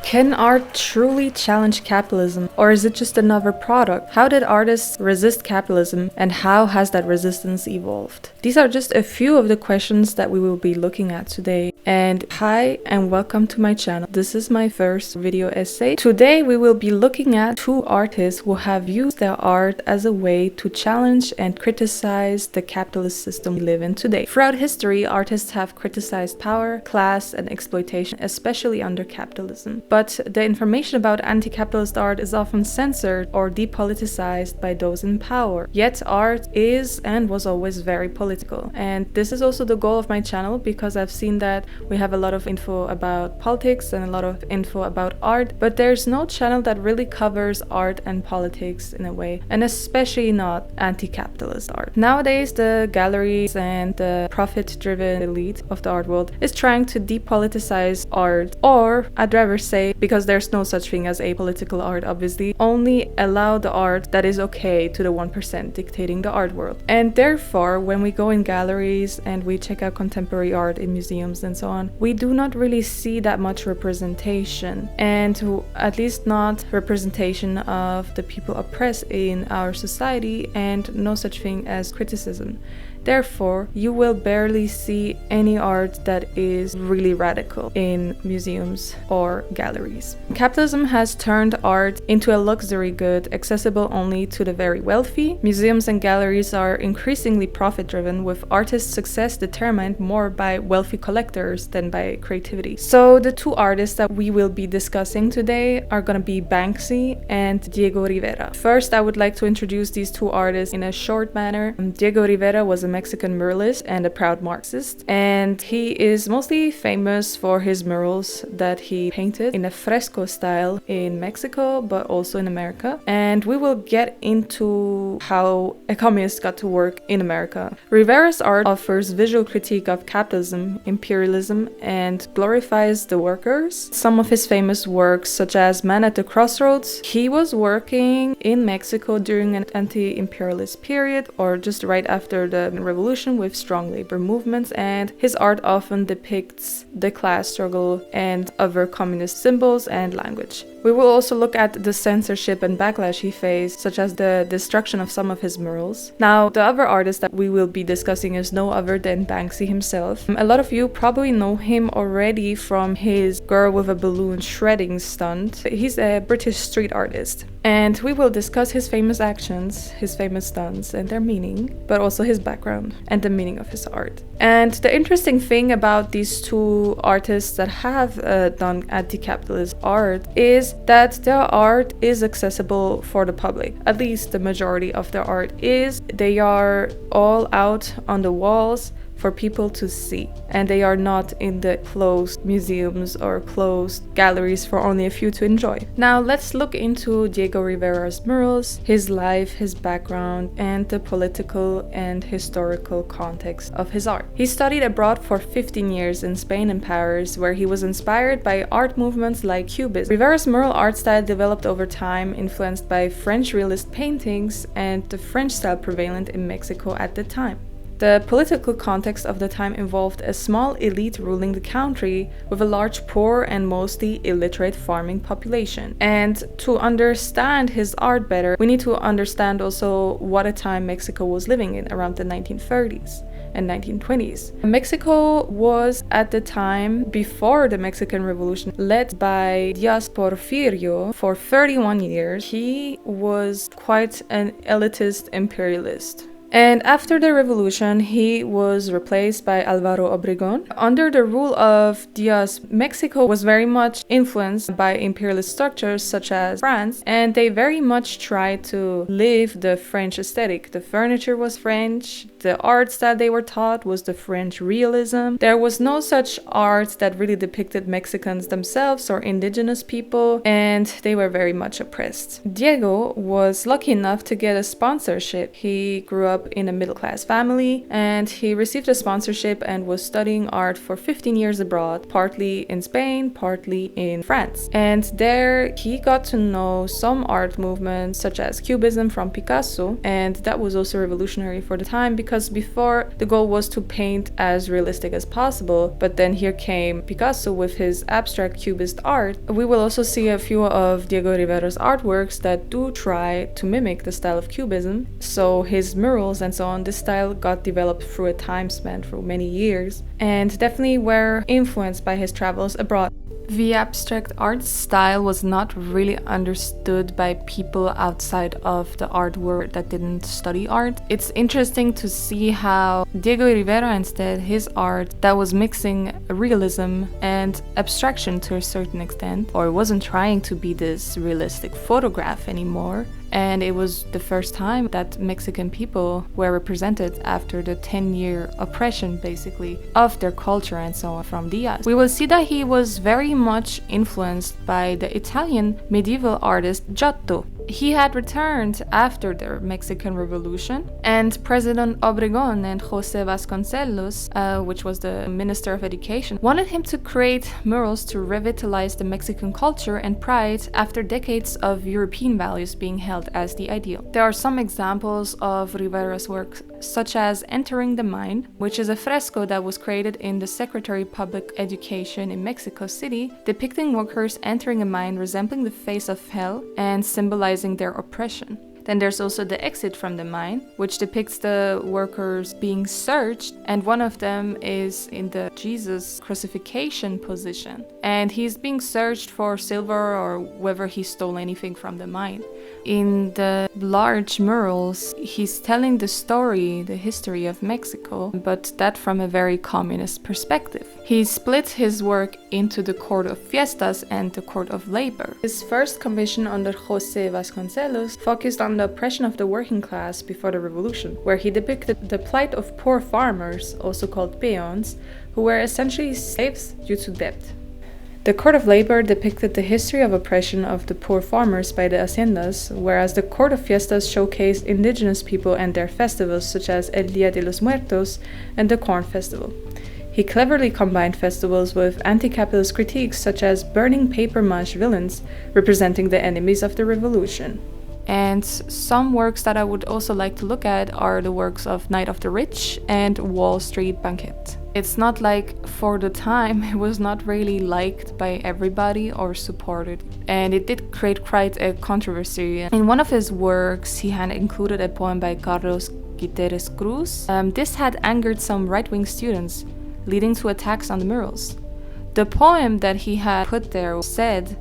Can art truly challenge capitalism, or is it just another product? How did artists resist capitalism, and how has that resistance evolved? These are just a few of the questions that we will be looking at today. And hi and welcome to my channel. This is my first video essay. Today we will be looking at two artists who have used their art as a way to challenge and criticize the capitalist system we live in today. Throughout history, artists have criticized power, class, and exploitation, especially under capitalism. But the information about anti-capitalist art is often censored or depoliticized by those in power. Yet art is and was always very political. And this is also the goal of my channel, because I've seen that we have a lot of info about politics and a lot of info about art, but there's no channel that really covers art and politics in a way, and especially not anti-capitalist art. Nowadays, the galleries and the profit-driven elite of the art world is trying to depoliticize art, or I'd rather say, because there's no such thing as apolitical art, obviously, only allow the art that is okay to the 1% dictating the art world. And therefore, when we go in galleries and we check out contemporary art in museums and so on, we do not really see that much representation, and at least not representation of the people oppressed in our society, and no such thing as criticism. Therefore, you will barely see any art that is really radical in museums or galleries. Capitalism has turned art into a luxury good accessible only to the very wealthy. Museums and galleries are increasingly profit-driven, with artists' success determined more by wealthy collectors than by creativity. So the two artists that we will be discussing today are going to be Banksy and Diego Rivera. First, I would like to introduce these two artists in a short manner. Diego Rivera was a Mexican muralist and a proud Marxist, and he is mostly famous for his murals that he painted in a Fresco style in Mexico, but also in America. And we will get into how a communist got to work in America. Rivera's art offers visual critique of capitalism, imperialism, and glorifies the workers. Some of his famous works, such as Man at the Crossroads, he was working in Mexico during an anti-imperialist period, or just right after the revolution, with strong labor movements, and his art often depicts the class struggle and other communist symbols and language. We will also look at the censorship and backlash he faced, such as the destruction of some of his murals. Now, the other artist that we will be discussing is no other than Banksy himself. A lot of you probably know him already from his girl with a balloon shredding stunt. He's a British street artist. And we will discuss his famous actions, his famous stunts and their meaning, but also his background and the meaning of his art. And the interesting thing about these two artists that have done anti-capitalist art is that their art is accessible for the public. At least the majority of their art is. They are all out on the walls for people to see, and they are not in the closed museums or closed galleries for only a few to enjoy. Now let's look into Diego Rivera's murals, his life, his background, and the political and historical context of his art. He studied abroad for 15 years in Spain and Paris, where he was inspired by art movements like Cubism. Rivera's mural art style developed over time, influenced by French realist paintings and the French style prevalent in Mexico at the time. The political context of the time involved a small elite ruling the country, with a large poor and mostly illiterate farming population. And to understand his art better, we need to understand also what a time Mexico was living in around the 1930s and 1920s. Mexico was at the time before the Mexican Revolution led by Díaz Porfirio for 31 years. He was quite an elitist imperialist. And after the revolution, he was replaced by Álvaro Obregón. Under the rule of Díaz, Mexico was very much influenced by imperialist structures such as France, and they very much tried to live the French aesthetic. The furniture was French, the art style they were taught was the French realism. There was no such art that really depicted Mexicans themselves or indigenous people, and they were very much oppressed. Diego was lucky enough to get a sponsorship. He grew up up in a middle-class family, and he received a sponsorship and was studying art for 15 years abroad, partly in Spain, partly in France. And there he got to know some art movements such as Cubism from Picasso, and that was also revolutionary for the time because before the goal was to paint as realistic as possible, but then here came Picasso with his abstract cubist art. We will also see a few of Diego Rivera's artworks that do try to mimic the style of Cubism. So his murals and so on, this style got developed through a time span through many years and definitely were influenced by his travels abroad. The abstract art style was not really understood by people outside of the art world that didn't study art. It's interesting to see how Diego Rivera, instead, his art that was mixing realism and abstraction to a certain extent, or wasn't trying to be this realistic photograph anymore. And it was the first time that Mexican people were represented after the 10-year oppression, basically, of their culture and so on from Diaz. We will see that he was very much influenced by the Italian medieval artist Giotto. He had returned after the Mexican Revolution, and President Obregón and José Vasconcelos, which was the Minister of Education, wanted him to create murals to revitalize the Mexican culture and pride after decades of European values being held as the ideal. There are some examples of Rivera's work, such as Entering the Mine, which is a fresco that was created in the Secretary of Public Education in Mexico City, depicting workers entering a mine resembling the face of hell and symbolizing their oppression. Then there's also The Exit from the Mine, which depicts the workers being searched, and one of them is in the Jesus crucifixion position, and he's being searched for silver or whether he stole anything from the mine. In the large murals, he's telling the story, the history of Mexico, but that from a very communist perspective. He split his work into the Court of Fiestas and the Court of Labor. His first commission under José Vasconcelos focused on the oppression of the working class before the revolution, where he depicted the plight of poor farmers, also called peons, who were essentially slaves due to debt. The Court of Labor depicted the history of oppression of the poor farmers by the haciendas, whereas the Court of Fiestas showcased indigenous people and their festivals such as El Día de los Muertos and the Corn Festival. He cleverly combined festivals with anti-capitalist critiques such as burning paper-mache villains representing the enemies of the revolution. And some works that I would also like to look at are the works of Night of the Rich and Wall Street Banquet. It's not like for the time it was not really liked by everybody or supported, and it did create quite a controversy. In one of his works, he had included a poem by Carlos Guiterres Cruz. This had angered some right-wing students, leading to attacks on the murals. The poem that he had put there said,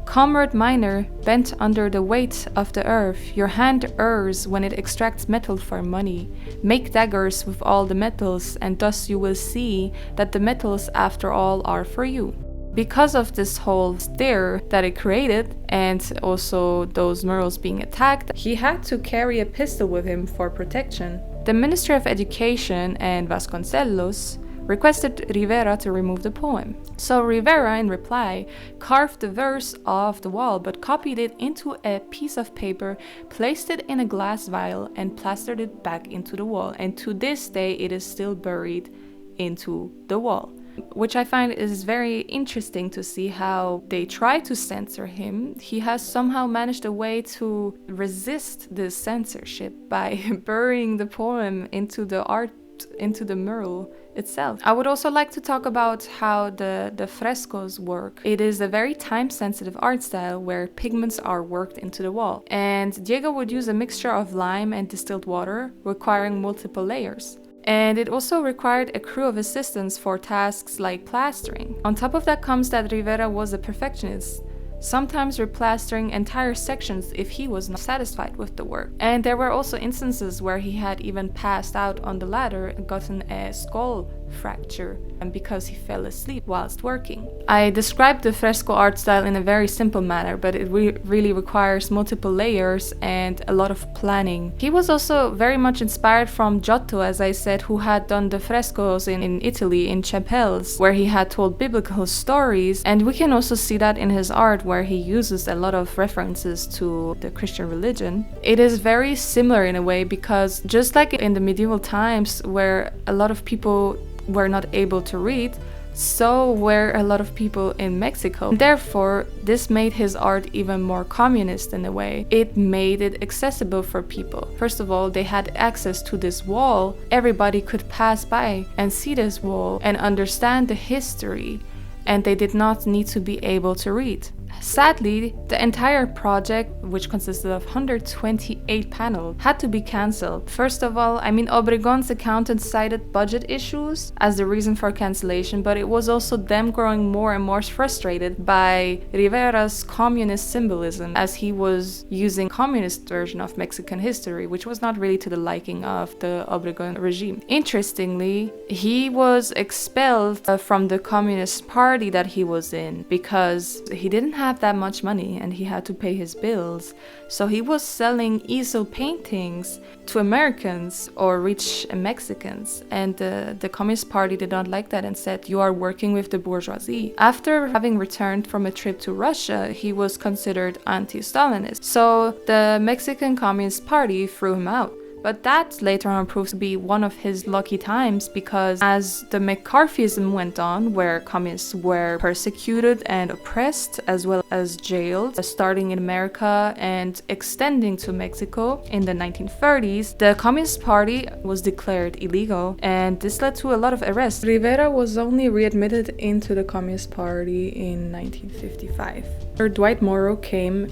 "Comrade miner, bent under the weight of the earth, your hand errs when it extracts metal for money. Make daggers with all the metals, and thus you will see that the metals after all are for you." Because of this whole stir that it created, and also those murals being attacked, he had to carry a pistol with him for protection. The Ministry of Education and Vasconcelos requested Rivera to remove the poem. So Rivera, in reply, carved the verse off the wall but copied it into a piece of paper, placed it in a glass vial, and plastered it back into the wall. And to this day, it is still buried into the wall, which I find is very interesting to see how they try to censor him. He has somehow managed a way to resist this censorship by burying the poem into the art, into the mural itself. I would also like to talk about how the frescoes work. It is a very time-sensitive art style where pigments are worked into the wall. And Diego would use a mixture of lime and distilled water, requiring multiple layers. And it also required a crew of assistants for tasks like plastering. On top of that comes that Rivera was a perfectionist, sometimes replastering entire sections if he was not satisfied with the work. And there were also instances where he had even passed out on the ladder and gotten a skull fracture and because he fell asleep whilst working. I described the fresco art style in a very simple manner, but it really requires multiple layers and a lot of planning. He was also very much inspired from Giotto, as I said, who had done the frescoes in Italy, in chapels, where he had told biblical stories, and we can also see that in his art, where he uses a lot of references to the Christian religion. It is very similar in a way, because just like in the medieval times where a lot of people were not able to read, so were a lot of people in Mexico. Therefore, this made his art even more communist in a way. It made it accessible for people. First of all, they had access to this wall. Everybody could pass by and see this wall and understand the history, and they did not need to be able to read. Sadly, the entire project, which consisted of 128 panels, had to be cancelled. First of all, Obregon's accountant cited budget issues as the reason for cancellation, but it was also them growing more and more frustrated by Rivera's communist symbolism, as he was using communist version of Mexican history, which was not really to the liking of the Obregon regime. Interestingly, he was expelled from the Communist Party that he was in because he didn't have that much money and he had to pay his bills. So he was selling easel paintings to Americans or rich Mexicans, and the Communist Party did not like that and said, "You are working with the bourgeoisie." After having returned from a trip to Russia, he was considered anti-Stalinist. So the Mexican Communist Party threw him out. But that later on proved to be one of his lucky times, because as the McCarthyism went on, where communists were persecuted and oppressed as well as jailed, starting in America and extending to Mexico in the 1930s, the Communist Party was declared illegal, and this led to a lot of arrests. Rivera was only readmitted into the Communist Party in 1955. Dwight Morrow came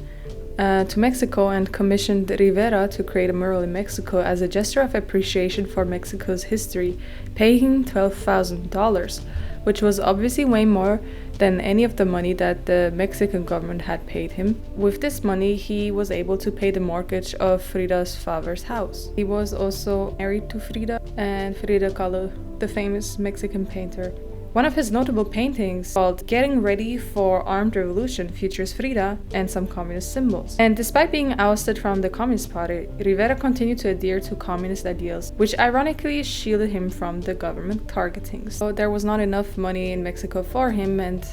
to Mexico and commissioned Rivera to create a mural in Mexico as a gesture of appreciation for Mexico's history, paying $12,000, which was obviously way more than any of the money that the Mexican government had paid him. With this money, he was able to pay the mortgage of Frida's father's house. He was also married to Frida and Frida Kahlo, the famous Mexican painter. One of his notable paintings, called Getting Ready for Armed Revolution, features Frida and some communist symbols. And despite being ousted from the Communist Party, Rivera continued to adhere to communist ideals, which ironically shielded him from the government targeting. So there was not enough money in Mexico for him, and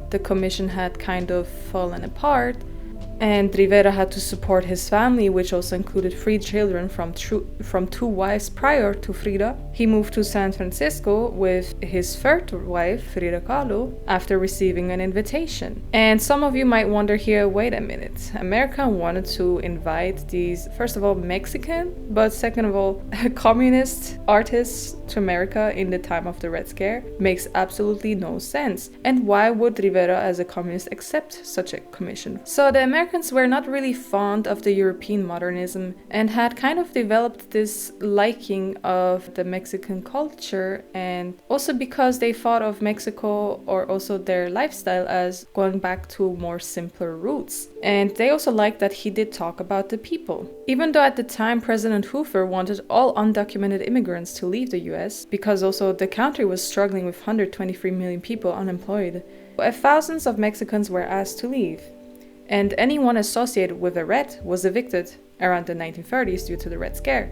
the commission had kind of fallen apart. And Rivera had to support his family, which also included 3 children from 2 wives prior to Frida. He moved to San Francisco with his third wife, Frida Kahlo, after receiving an invitation. And some of you might wonder here, wait a minute, America wanted to invite these, first of all, Mexican, but second of all, communist artists to America in the time of the Red Scare? Makes absolutely no sense. And why would Rivera as a communist accept such a commission? So the Americans were not really fond of the European modernism and had kind of developed this liking of the Mexican culture, and also because they thought of Mexico, or also their lifestyle, as going back to more simpler roots. And they also liked that he did talk about the people. Even though at the time President Hoover wanted all undocumented immigrants to leave the US, because also the country was struggling with 123 million people unemployed, thousands of Mexicans were asked to leave. And anyone associated with a red was evicted around the 1930s due to the Red Scare.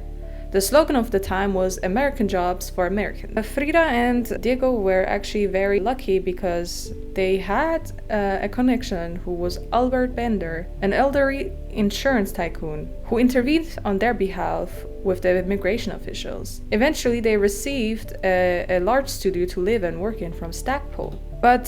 The slogan of the time was "American jobs for Americans." Frida and Diego were actually very lucky because they had a connection who was Albert Bender, an elderly insurance tycoon, who intervened on their behalf with the immigration officials. Eventually, they received a large studio to live and work in from Stackpole. But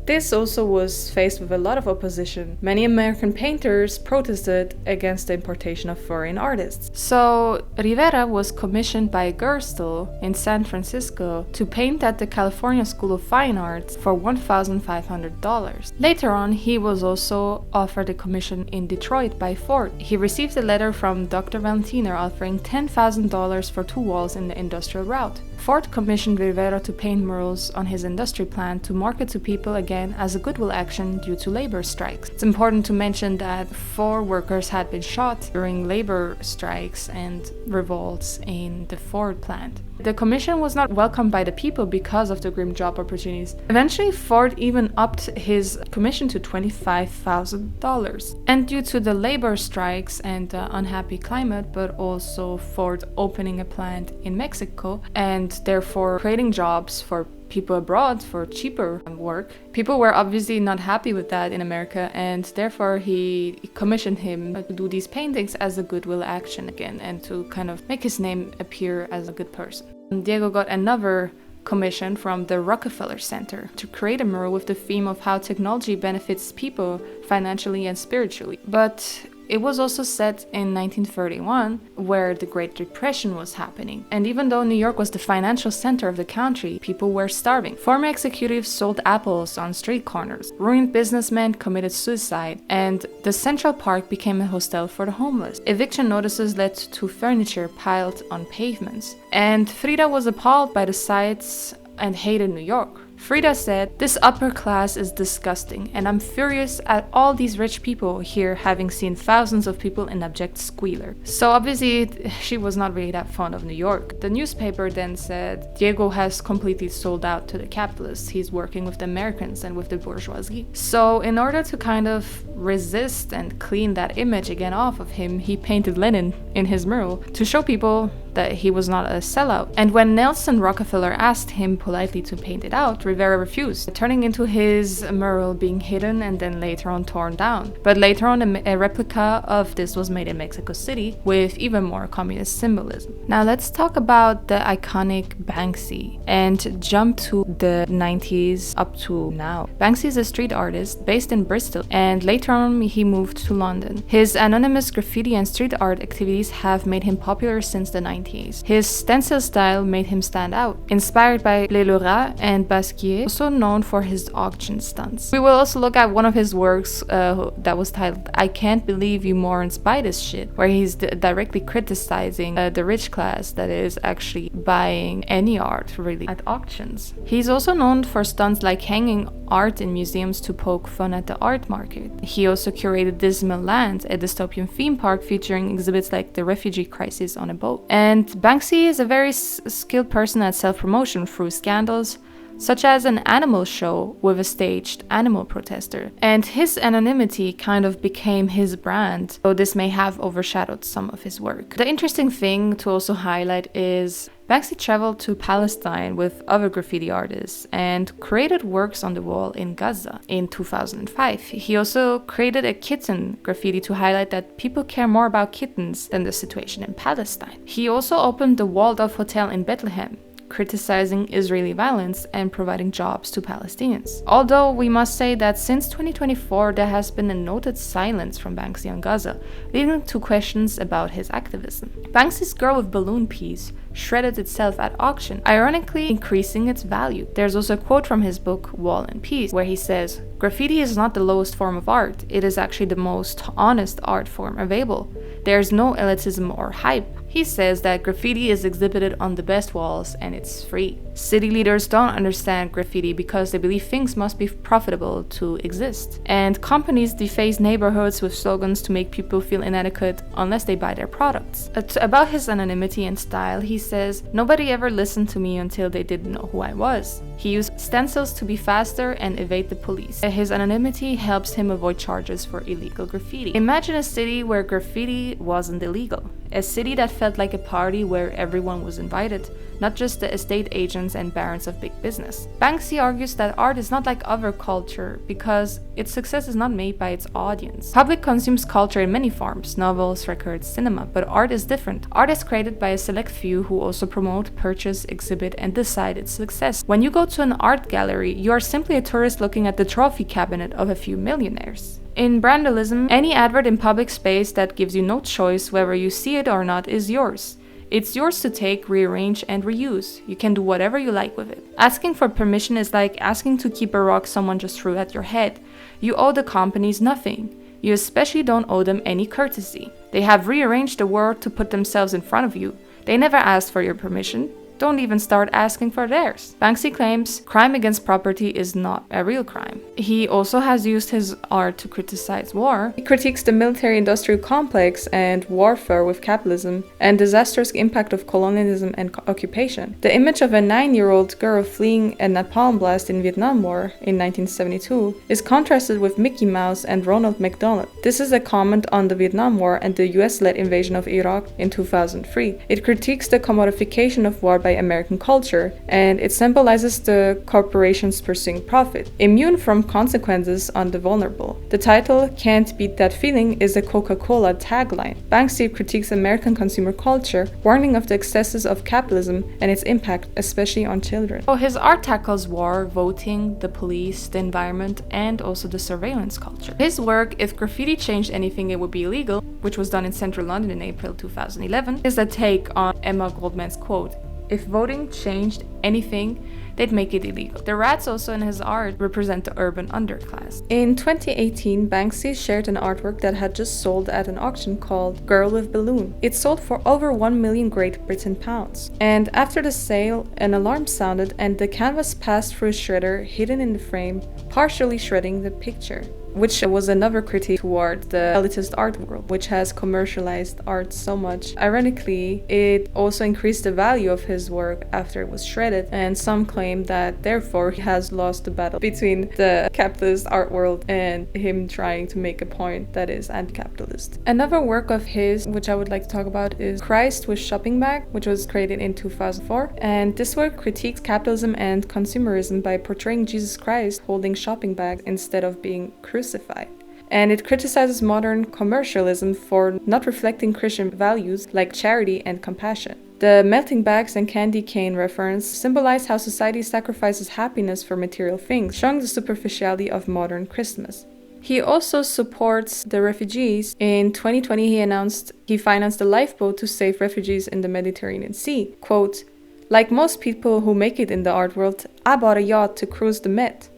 this also was faced with a lot of opposition. Many American painters protested against the importation of foreign artists. So Rivera was commissioned by Gerstle in San Francisco to paint at the California School of Fine Arts for $1,500. Later on, he was also offered a commission in Detroit by Ford. He received a letter from Dr. Valentiner offering $10,000 for 2 walls in the industrial route. Ford commissioned Rivera to paint murals on his industry plant to market to people again as a goodwill action due to labor strikes. It's important to mention that 4 workers had been shot during labor strikes and revolts in the Ford plant. The commission was not welcomed by the people because of the grim job opportunities. Eventually, Ford even upped his commission to $25,000. And due to the labor strikes and the unhappy climate, but also Ford opening a plant in Mexico and therefore creating jobs for people abroad for cheaper work. People were obviously not happy with that in America, and therefore he commissioned him to do these paintings as a goodwill action again and to kind of make his name appear as a good person. Diego got another commission from the Rockefeller Center to create a mural with the theme of how technology benefits people financially and spiritually. But it was also set in 1931, where the Great Depression was happening. And even though New York was the financial center of the country, people were starving. Former executives sold apples on street corners. Ruined businessmen committed suicide. And the Central Park became a hostel for the homeless. Eviction notices led to furniture piled on pavements. And Frida was appalled by the sights and hated New York. Frida said, "This upper class is disgusting, and I'm furious at all these rich people here having seen thousands of people in abject squalor." So obviously she was not really that fond of New York. The newspaper then said, "Diego has completely sold out to the capitalists. He's working with the Americans and with the bourgeoisie." So in order to kind of resist and clean that image again off of him, he painted Lenin in his mural to show people that he was not a sellout. And when Nelson Rockefeller asked him politely to paint it out, Rivera refused, turning into his mural being hidden and then later on torn down. But later on, a replica of this was made in Mexico City with even more communist symbolism. Now let's talk about the iconic Banksy and jump to the 90s up to now. Banksy is a street artist based in Bristol, and later on he moved to London. His anonymous graffiti and street art activities have made him popular since the 90s. His stencil style made him stand out. Inspired by Le Lorat and Basquiat, also known for his auction stunts. We will also look at one of his works that was titled "I Can't Believe You Morons Buy This Shit," where he's directly criticizing the rich class that is actually buying any art really at auctions. He's also known for stunts like hanging art in museums to poke fun at the art market. He also curated Dismal Land, a dystopian theme park featuring exhibits like the refugee crisis on a boat. And Banksy is a very skilled person at self-promotion through scandals, such as an animal show with a staged animal protester. And his anonymity kind of became his brand, though this may have overshadowed some of his work. The interesting thing to also highlight is Banksy traveled to Palestine with other graffiti artists and created works on the wall in Gaza in 2005. He also created a kitten graffiti to highlight that people care more about kittens than the situation in Palestine. He also opened the Waldorf Hotel in Bethlehem, criticizing Israeli violence and providing jobs to Palestinians. Although we must say that since 2024 there has been a noted silence from Banksy on Gaza, leading to questions about his activism. Banksy's Girl with Balloon piece shredded itself at auction, ironically increasing its value. There's also a quote from his book Wall and Peace, where he says, "Graffiti is not the lowest form of art, it is actually the most honest art form available. There's no elitism or hype." He says that graffiti is exhibited on the best walls and it's free. City leaders don't understand graffiti because they believe things must be profitable to exist. And companies deface neighborhoods with slogans to make people feel inadequate unless they buy their products. About his anonymity and style, he says, "Nobody ever listened to me until they didn't know who I was." He used stencils to be faster and evade the police. His anonymity helps him avoid charges for illegal graffiti. Imagine a city where graffiti wasn't illegal. A city that felt like a party where everyone was invited, not just the estate agents and barons of big business. Banksy argues that art is not like other culture because its success is not made by its audience. Public consumes culture in many forms, novels, records, cinema, but art is different. Art is created by a select few who also promote, purchase, exhibit, and decide its success. When you go to an art gallery, you are simply a tourist looking at the trophy cabinet of a few millionaires. In brandalism, any advert in public space that gives you no choice whether you see it or not is yours. It's yours to take, rearrange, and reuse. You can do whatever you like with it. Asking for permission is like asking to keep a rock someone just threw at your head. You owe the companies nothing. You especially don't owe them any courtesy. They have rearranged the world to put themselves in front of you. They never asked for your permission. don't even start asking for theirs. Banksy claims crime against property is not a real crime. He also has used his art to criticize war. He critiques the military-industrial complex and warfare with capitalism and disastrous impact of colonialism and occupation. The image of a 9-year-old girl fleeing a napalm blast in Vietnam War in 1972 is contrasted with Mickey Mouse and Ronald McDonald. This is a comment on the Vietnam War and the US-led invasion of Iraq in 2003. It critiques the commodification of war by American culture, and it symbolizes the corporations pursuing profit, immune from consequences on the vulnerable. The title, "Can't Beat That Feeling," is a Coca-Cola tagline. Banksy critiques American consumer culture, warning of the excesses of capitalism and its impact, especially on children. So his art tackles war, voting, the police, the environment, and also the surveillance culture. His work, If Graffiti Changed Anything It Would Be Illegal, which was done in central London in April 2011, is a take on Emma Goldman's quote, "If voting changed anything, they'd make it illegal." The rats also in his art represent the urban underclass. In 2018, Banksy shared an artwork that had just sold at an auction called Girl with Balloon. It sold for over 1 million Great Britain pounds. And after the sale, an alarm sounded and the canvas passed through a shredder hidden in the frame, partially shredding the picture, which was another critique toward the elitist art world, which has commercialized art so much. Ironically, it also increased the value of his work after it was shredded, and some claim that therefore he has lost the battle between the capitalist art world and him trying to make a point that is anti-capitalist. Another work of his, which I would like to talk about, is Christ with Shopping Bag, which was created in 2004, and this work critiques capitalism and consumerism by portraying Jesus Christ holding shopping bags instead of being crucified. And it criticizes modern commercialism for not reflecting Christian values like charity and compassion. The melting bags and candy cane reference symbolize how society sacrifices happiness for material things, showing the superficiality of modern Christmas. He also supports the refugees. In 2020, he announced he financed a lifeboat to save refugees in the Mediterranean Sea. Quote, "Like most people who make it in the art world, I bought a yacht to cruise the Med.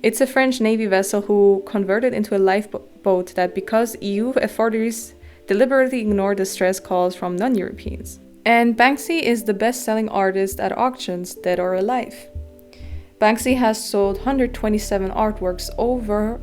It's a French Navy vessel who converted into a lifeboat that because EU authorities deliberately ignored the stress calls from non-Europeans." And Banksy is the best-selling artist at auctions, dead or alive. Banksy has sold 127 artworks over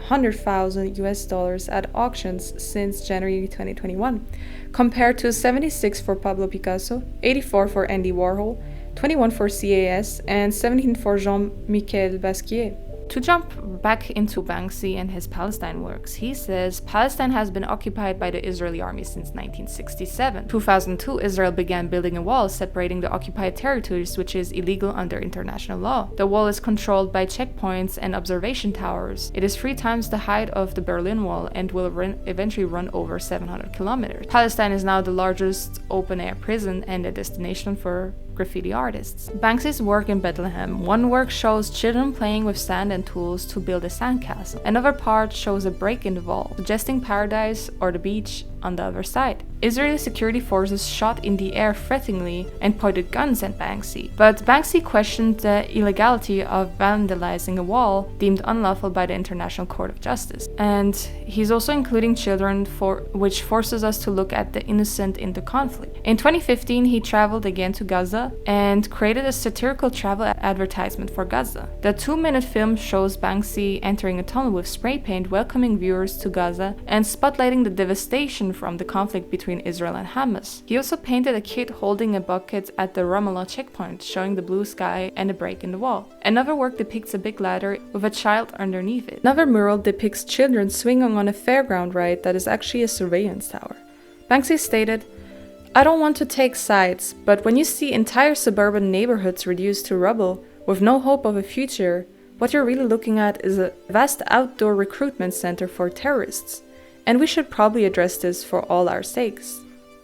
$100,000 at auctions since January 2021, compared to 76 for Pablo Picasso, 84 for Andy Warhol, 21 for CAS, and 17 for Jean-Michel Basquiat. To jump back into Banksy and his Palestine works, he says Palestine has been occupied by the Israeli army since 1967. In 2002, Israel began building a wall separating the occupied territories, which is illegal under international law. The wall is controlled by checkpoints and observation towers. It is 3 times the height of the Berlin Wall and will eventually run over 700 kilometers. Palestine is now the largest open-air prison and a destination for graffiti artists. Banksy's work in Bethlehem. One work shows children playing with sand and tools to build a sandcastle. Another part shows a break in the wall, suggesting paradise or the beach on the other side. Israeli security forces shot in the air threateningly and pointed guns at Banksy. But Banksy questioned the illegality of vandalizing a wall deemed unlawful by the International Court of Justice. And he's also including children, which forces us to look at the innocent in the conflict. In 2015, he traveled again to Gaza and created a satirical travel advertisement for Gaza. The 2-minute film shows Banksy entering a tunnel with spray paint, welcoming viewers to Gaza and spotlighting the devastation from the conflict between Israel and Hamas. He also painted a kid holding a bucket at the Ramallah checkpoint, showing the blue sky and a break in the wall. Another work depicts a big ladder with a child underneath it. Another mural depicts children swinging on a fairground ride that is actually a surveillance tower. Banksy stated, "I don't want to take sides, but when you see entire suburban neighborhoods reduced to rubble with no hope of a future, what you're really looking at is a vast outdoor recruitment center for terrorists. And we should probably address this for all our sakes."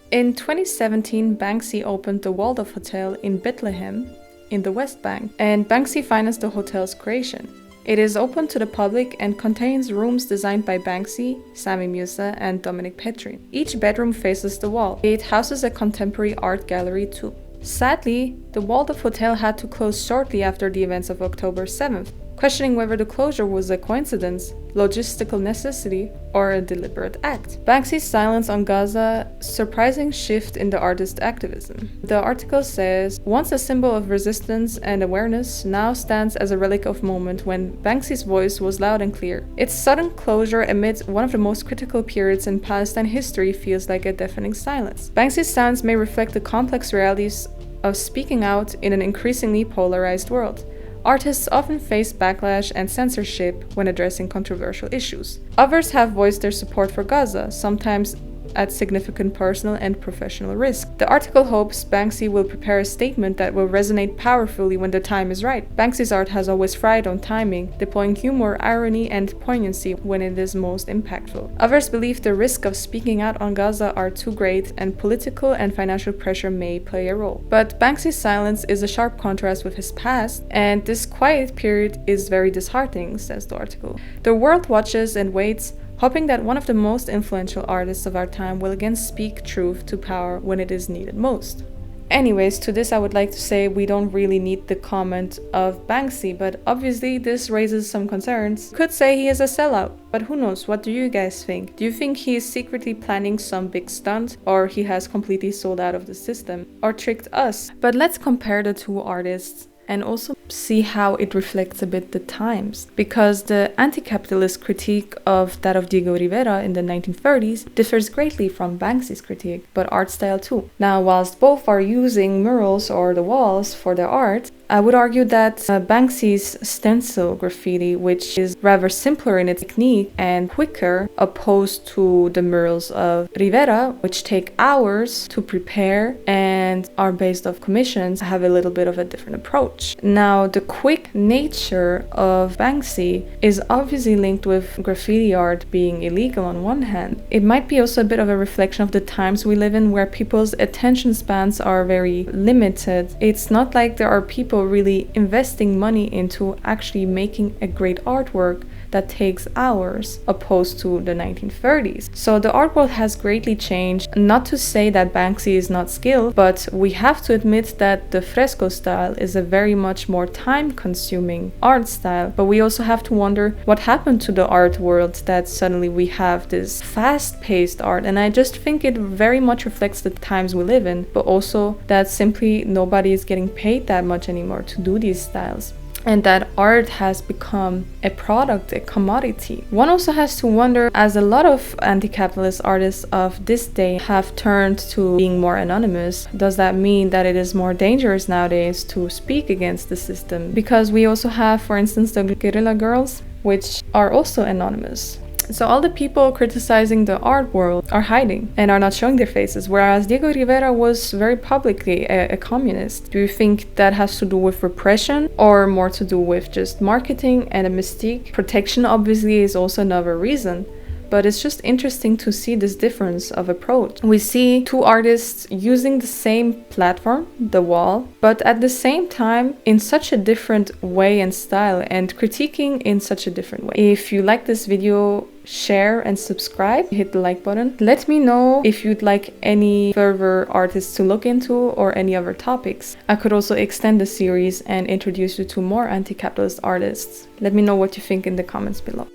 In 2017, Banksy opened the Waldorf Hotel in Bethlehem in the West Bank, and Banksy financed the hotel's creation. It is open to the public and contains rooms designed by Banksy, Sami Musa, and Dominic Petrin. Each bedroom faces the wall. It houses a contemporary art gallery too. Sadly, the Waldorf Hotel had to close shortly after the events of October 7th, questioning whether the closure was a coincidence, logistical necessity, or a deliberate act. Banksy's silence on Gaza, surprising shift in the artist's activism. The article says, once a symbol of resistance and awareness, now stands as a relic of moment when Banksy's voice was loud and clear. Its sudden closure amid one of the most critical periods in Palestine history feels like a deafening silence. Banksy's stance may reflect the complex realities of speaking out in an increasingly polarized world. Artists often face backlash and censorship when addressing controversial issues. Others have voiced their support for Gaza, sometimes at significant personal and professional risk. The article hopes Banksy will prepare a statement that will resonate powerfully when the time is right. Banksy's art has always thrived on timing, deploying humor, irony, and poignancy when it is most impactful. Others believe the risk of speaking out on Gaza are too great, and political and financial pressure may play a role. But Banksy's silence is a sharp contrast with his past, and this quiet period is very disheartening, says the article. The world watches and waits, hoping that one of the most influential artists of our time will again speak truth to power when it is needed most. Anyways, to this I would like to say we don't really need the comment of Banksy, but obviously this raises some concerns. Could say he is a sellout, but who knows? What do you guys think? Do you think he is secretly planning some big stunt, or he has completely sold out of the system, or tricked us? But let's compare the two artists and also see how it reflects a bit the times. Because the anti-capitalist critique of that of Diego Rivera in the 1930s differs greatly from Banksy's critique, but art style too. Now, whilst both are using murals or the walls for their art, I would argue that Banksy's stencil graffiti, which is rather simpler in its technique and quicker, opposed to the murals of Rivera, which take hours to prepare and are based off commissions, have a little bit of a different approach. Now, the quick nature of Banksy is obviously linked with graffiti art being illegal on one hand. It might be also a bit of a reflection of the times we live in, where people's attention spans are very limited. It's not like there are people really investing money into actually making a great artwork that takes hours, opposed to the 1930s. So the art world has greatly changed. Not to say that Banksy is not skilled, but we have to admit that the Fresco style is a very much more time-consuming art style. But we also have to wonder what happened to the art world that suddenly we have this fast-paced art. And I just think it very much reflects the times we live in, but also that simply nobody is getting paid that much anymore to do these styles, and that art has become a product, a commodity. One also has to wonder, as a lot of anti-capitalist artists of this day have turned to being more anonymous, does that mean that it is more dangerous nowadays to speak against the system? Because we also have, for instance, the guerrilla girls, which are also anonymous. So all the people criticizing the art world are hiding and are not showing their faces, whereas Diego Rivera was very publicly a communist. Do you think that has to do with repression, or more to do with just marketing and a mystique? Protection obviously is also another reason. But it's just interesting to see this difference of approach. We see two artists using the same platform, the wall, but at the same time in such a different way and style, and critiquing in such a different way. If you like this video, share and subscribe, hit the like button. Let me know if you'd like any further artists to look into or any other topics. I could also extend the series and introduce you to more anti-capitalist artists. Let me know what you think in the comments below.